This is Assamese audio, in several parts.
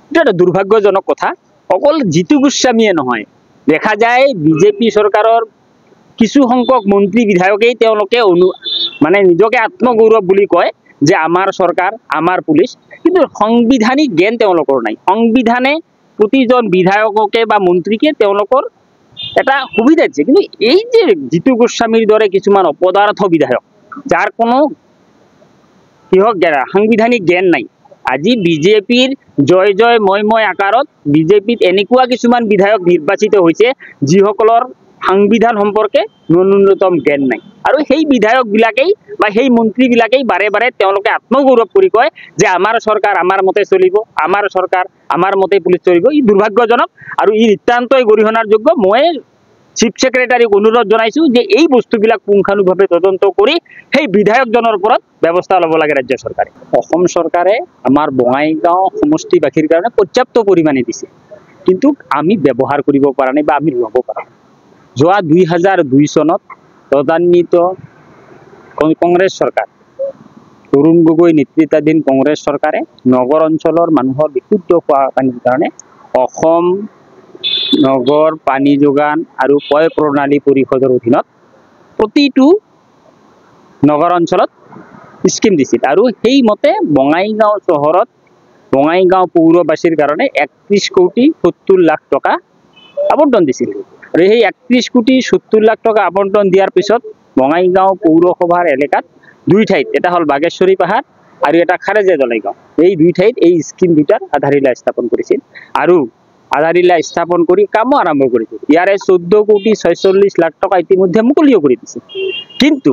এটা একটা দুৰ্ভাগ্যজনক কথা। অকল জিতু গোস্বামীয়ে নহয়, দেখা যায় বিজেপি চৰকাৰৰ কিছু সংখ্যক মন্ত্ৰী বিধায়কেই তেওঁলোকে মানে নিজকে আত্মগৌৰৱ বুলি কয় যে আমাৰ চৰকাৰ, আমাৰ পুলিচ, কিন্তু সাংবিধানিক জ্ঞান তেওঁলোকৰ নাই। সংবিধানে প্ৰতিজন বিধায়ককে বা মন্ত্ৰীকে তেওঁলোকৰ এটা সুবিধা দিছে, কিন্তু এই যে জিতু গোস্বামীৰ দৰে কিছুমান অপদাৰ্থ বিধায়ক যাৰ কোনো সাংবিধানিক জ্ঞান নাই, আজি বিজেপিৰ জয় জয় মই আকাৰত বিজেপিত এনেকুৱা কিছুমান বিধায়ক নিৰ্বাচিত হৈছে যিসকলৰ সংবিধান সম্পৰ্কে ন্যূনতম জ্ঞান নাই। আৰু সেই বিধায়ক বিলাকেই বা সেই মন্ত্ৰী বিলাকেই বাৰে বাৰে তেওঁলোকে আত্মগৌৰৱ কৰি কয় যে আমাৰ চৰকাৰ আমাৰ মতে চলিব, আমাৰ চৰকাৰ আমাৰ মতে পুলিচ চলিব। ই দুৰ্ভাগ্যজনক আৰু ই নিতান্তই গৰিহণাৰ যোগ্য। মই চিফ সেক্ৰেটাৰীক অনুৰোধ জনাইছো যে এই বস্তুবিলাক পুংখানুভাৱে তদন্ত কৰি সেই বিধায়কজনৰ ওপৰত ব্যৱস্থা ল'ব লাগে ৰাজ্য চৰকাৰে। অসম চৰকাৰে আমাৰ বঙাইগাঁও সমষ্টিবাসীৰ কাৰণে পৰ্যাপ্ত পৰিমাণে দিছে, কিন্তু আমি ব্যৱহাৰ কৰিব পৰা নাই বা আমি ল'ব পৰা নাই। যোৱা 2002 চনত তদান্বিত কংগ্ৰেছ চৰকাৰ, তৰুণ গগৈ নেতৃত্বাধীন কংগ্ৰেছ চৰকাৰে নগৰ অঞ্চলৰ মানুহৰ বিশুদ্ধ খোৱা পানীৰ কাৰণে অসম নগৰ পানী যোগান আৰু পয় প্ৰণালী পৰিষদৰ অধীনত প্ৰতিটো নগৰ অঞ্চলত স্কিম দিছিল। আৰু সেইমতে বঙাইগাঁও চহৰত বঙাইগাঁও পৌৰবাসীৰ কাৰণে 31 কোটি 70 লাখ টকা আবণ্টন দিছিল। আৰু সেই 31 কোটি 70 লাখ টকা আবণ্টন দিয়াৰ পিছত বঙাইগাঁও পৌৰসভাৰ এলেকাত দুই ঠাইত, এটা হ'ল বাগেশ্বৰী পাহাৰ আৰু এটা খাৰেজে দলাইগাঁও, এই দুই ঠাইত এই স্কিম দুটাৰ আধাৰশিলা স্থাপন কৰিছিল আৰু আধাৰশিলা স্থাপন কৰি কামো আৰম্ভ কৰিছিল। ইয়াৰে 14 কোটি 46 লাখ টকা ইতিমধ্যে মুকলিও কৰি দিছিল। কিন্তু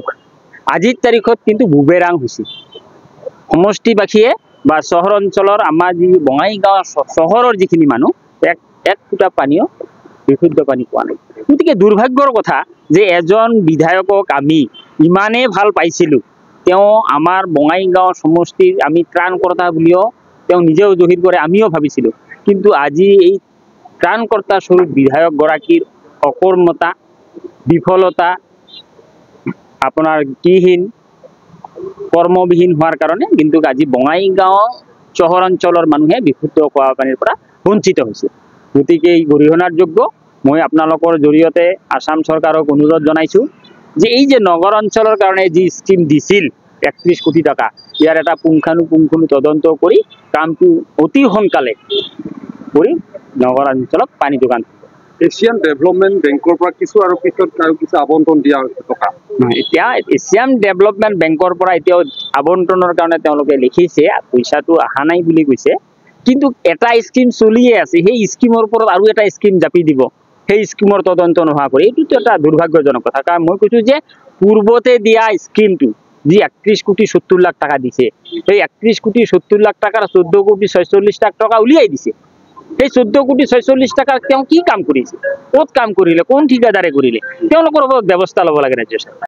আজিৰ তাৰিখত কিন্তু বুবেৰাং হৈছে। সমষ্টিবাসীয়ে বা চহৰ অঞ্চলৰ আমাৰ যি বঙাইগাঁও চহৰৰ যিখিনি মানুহ এক ফুটা পানীও বিশুদ্ধ পানী পোৱা নাই। গতিকে দুৰ্ভাগ্যৰ কথা যে এজন বিধায়কক আমি ইমানেই ভাল পাইছিলোঁ, তেওঁ আমাৰ বঙাইগাঁও সমষ্টিৰ আমি ত্ৰাণকৰ্তা বুলিও তেওঁ নিজেও জহিৰ কৰে, আমিও ভাবিছিলোঁ। কিন্তু আজি এই ত্ৰাণকৰ্তা স্বৰূপ বিধায়কগৰাকীৰ অকৰ্মতা, বিফলতা, আপোনাৰ কিহীন কৰ্মবিহীন হোৱাৰ কাৰণে কিন্তু আজি বঙাইগাঁও চহৰ অঞ্চলৰ মানুহে বিশুদ্ধ খোৱা পানীৰ পৰা বঞ্চিত হৈছে। গতিকে এই গৰিহণাৰ যোগ্য। মই আপোনালোকৰ জৰিয়তে আসাম চৰকাৰক অনুৰোধ জনাইছোঁ যে এই যে নগৰ অঞ্চলৰ কাৰণে যি স্কিম দিছিল 31 কোটি টকা, ইয়াৰ এটা পুংখানুপুংখ তদন্ত কৰি কামটো অতি সোনকালে কৰি নগৰ অঞ্চলত পানী যোগান। এছিয়ান ডেভেলপমেণ্ট বেংকৰ পৰা কিছু আবণ্টন দিয়া টকা, এতিয়া এছিয়ান ডেভেলপমেণ্ট বেংকৰ পৰা এতিয়াও আবণ্টনৰ কাৰণে তেওঁলোকে লিখিছে, পইচাটো অহা নাই বুলি কৈছে, কিন্তু এটা স্কিম চলিয়ে আছে, সেই স্কিমৰ ওপৰত আৰু এটা স্কিম জাপি দিব, সেই স্কিমৰ তদন্ত নোহোৱা কৰি। এইটোতো এটা দুৰ্ভাগ্যজনক কথা। কাৰণ মই কৈছোঁ যে পূৰ্বতে দিয়া স্কিমটো যি 31 কোটি 70 লাখ টকা দিছে, সেই 31 কোটি 70 লাখ টকাৰ 14 কোটি 46 লাখ টকা উলিয়াই দিছে। সেই 14 কোটি 46 টকা তেওঁ কি কাম কৰিছে, ক'ত কাম কৰিলে, কোন ঠিকাদাৰে কৰিলে, তেওঁলোকৰ ওপৰত ব্যৱস্থা ল'ব লাগে ৰাজ্য চৰকাৰে।